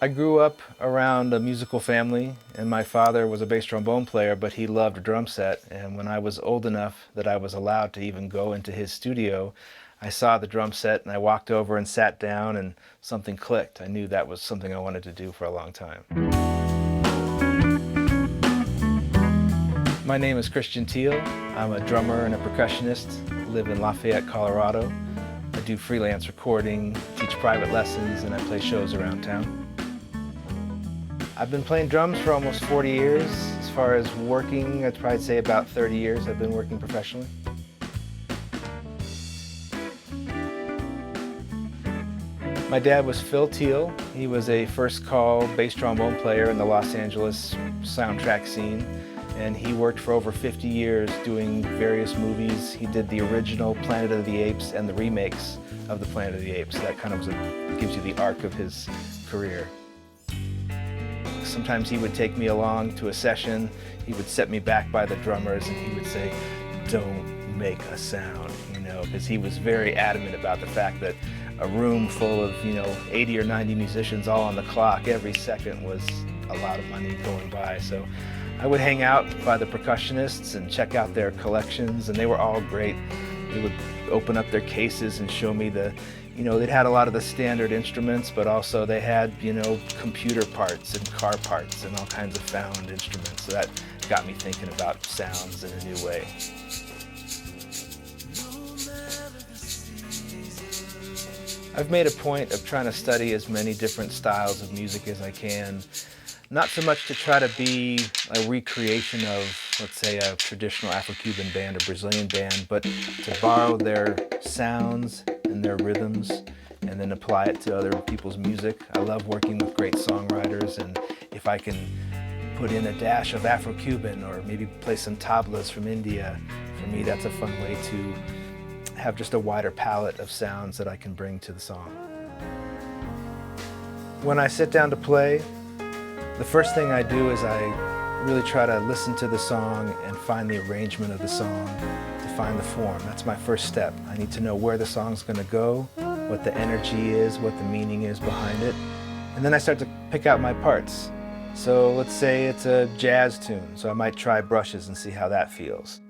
I grew up around a musical family, and my father was a bass trombone player, but he loved a drum set. And when I was old enough that I was allowed to even go into his studio, I saw the drum set and I walked over and sat down and something clicked. I knew that was something I wanted to do for a long time. My name is Teele. I'm a drummer and a percussionist. I live in Lafayette, Colorado. I do freelance recording, teach private lessons, and I play shows around town. I've been playing drums for almost 40 years. As far as working, I'd probably say about 30 years I've been working professionally. My dad was Teele. He was a first call bass trombone player in the Los Angeles soundtrack scene, and he worked for over 50 years doing various movies. He did the original Planet of the Apes and the remakes of the Planet of the Apes. So that kind of gives you the arc of his career. Sometimes he would take me along to a session. He would set me back by the drummers and he would say, "Don't make a sound," because he was very adamant about the fact that a room full of, 80 or 90 musicians all on the clock, every second was a lot of money going by. So I would hang out by the percussionists and check out their collections, and they were all great. They would open up their cases and show me they'd had a lot of the standard instruments, but also they had, computer parts and car parts and all kinds of found instruments. So that got me thinking about sounds in a new way. I've made a point of trying to study as many different styles of music as I can. Not so much to try to be a recreation of, let's say, a traditional Afro-Cuban band or Brazilian band, but to borrow their sounds and their rhythms and then apply it to other people's music. I love working with great songwriters, and if I can put in a dash of Afro-Cuban or maybe play some tablas from India, for me that's a fun way to have just a wider palette of sounds that I can bring to the song. When I sit down to play, the first thing I do is I really try to listen to the song and find the arrangement of the song, to find the form. That's my first step. I need to know where the song's going to go, what the energy is, what the meaning is behind it. And then I start to pick out my parts. So let's say it's a jazz tune, so I might try brushes and see how that feels.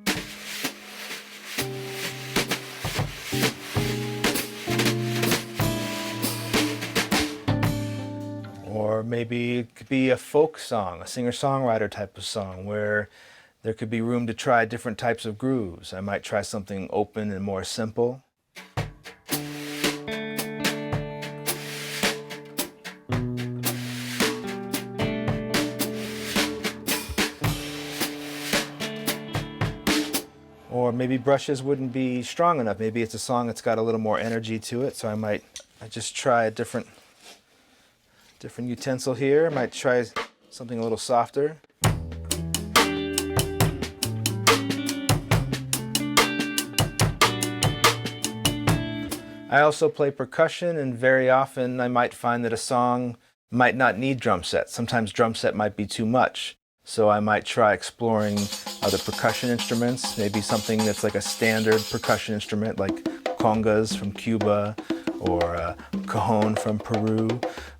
Or maybe it could be a folk song, a singer-songwriter type of song, where there could be room to try different types of grooves. I might try something open and more simple. Or maybe brushes wouldn't be strong enough. Maybe it's a song that's got a little more energy to it, so I just try a different utensil here. I might try something a little softer. I also play percussion, and very often I might find that a song might not need drum set. Sometimes drum set might be too much. So I might try exploring other percussion instruments, maybe something that's like a standard percussion instrument like congas from Cuba or cajon from Peru.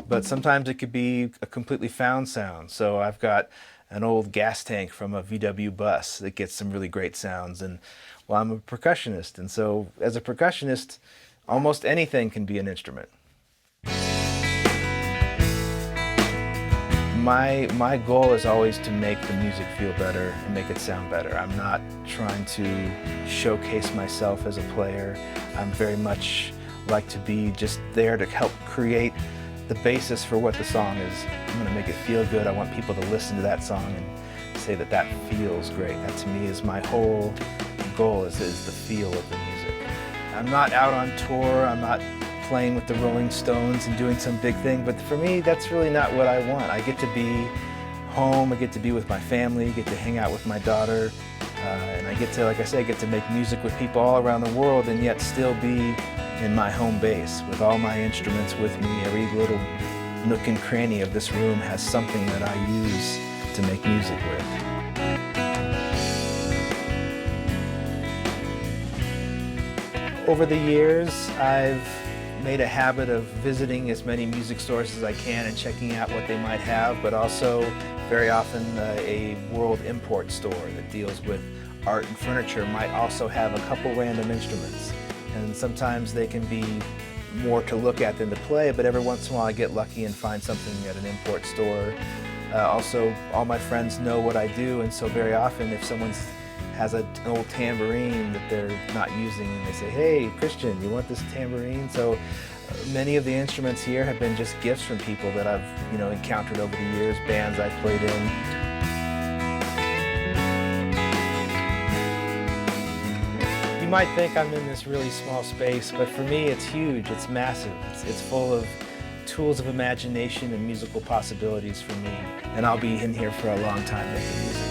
But sometimes it could be a completely found sound. So I've got an old gas tank from a VW bus that gets some really great sounds. And well, I'm a percussionist, and so as a percussionist, almost anything can be an instrument. My goal is always to make the music feel better and make it sound better. I'm not trying to showcase myself as a player. I'm very much like to be just there to help create the basis for what the song is. I'm going to make it feel good. I want people to listen to that song and say that that feels great. That to me is my whole goal, is the feel of the music. I'm not out on tour. I'm not playing with the Rolling Stones and doing some big thing, but for me that's really not what I want. I get to be home, I get to be with my family, get to hang out with my daughter, and I get to, like I say, I get to make music with people all around the world and yet still be in my home base with all my instruments with me. Every little nook and cranny of this room has something that I use to make music with. Over the years, I've made a habit of visiting as many music stores as I can and checking out what they might have, but also very often a world import store that deals with art and furniture might also have a couple random instruments. And sometimes they can be more to look at than to play, but every once in a while I get lucky and find something at an import store. Also, all my friends know what I do, and so very often if someone has an old tambourine that they're not using and they say, "Hey, Christian, you want this tambourine?" So many of the instruments here have been just gifts from people that I've encountered over the years, bands I've played in. You might think I'm in this really small space, but for me it's huge, it's massive. It's full of tools of imagination and musical possibilities for me, and I'll be in here for a long time making music.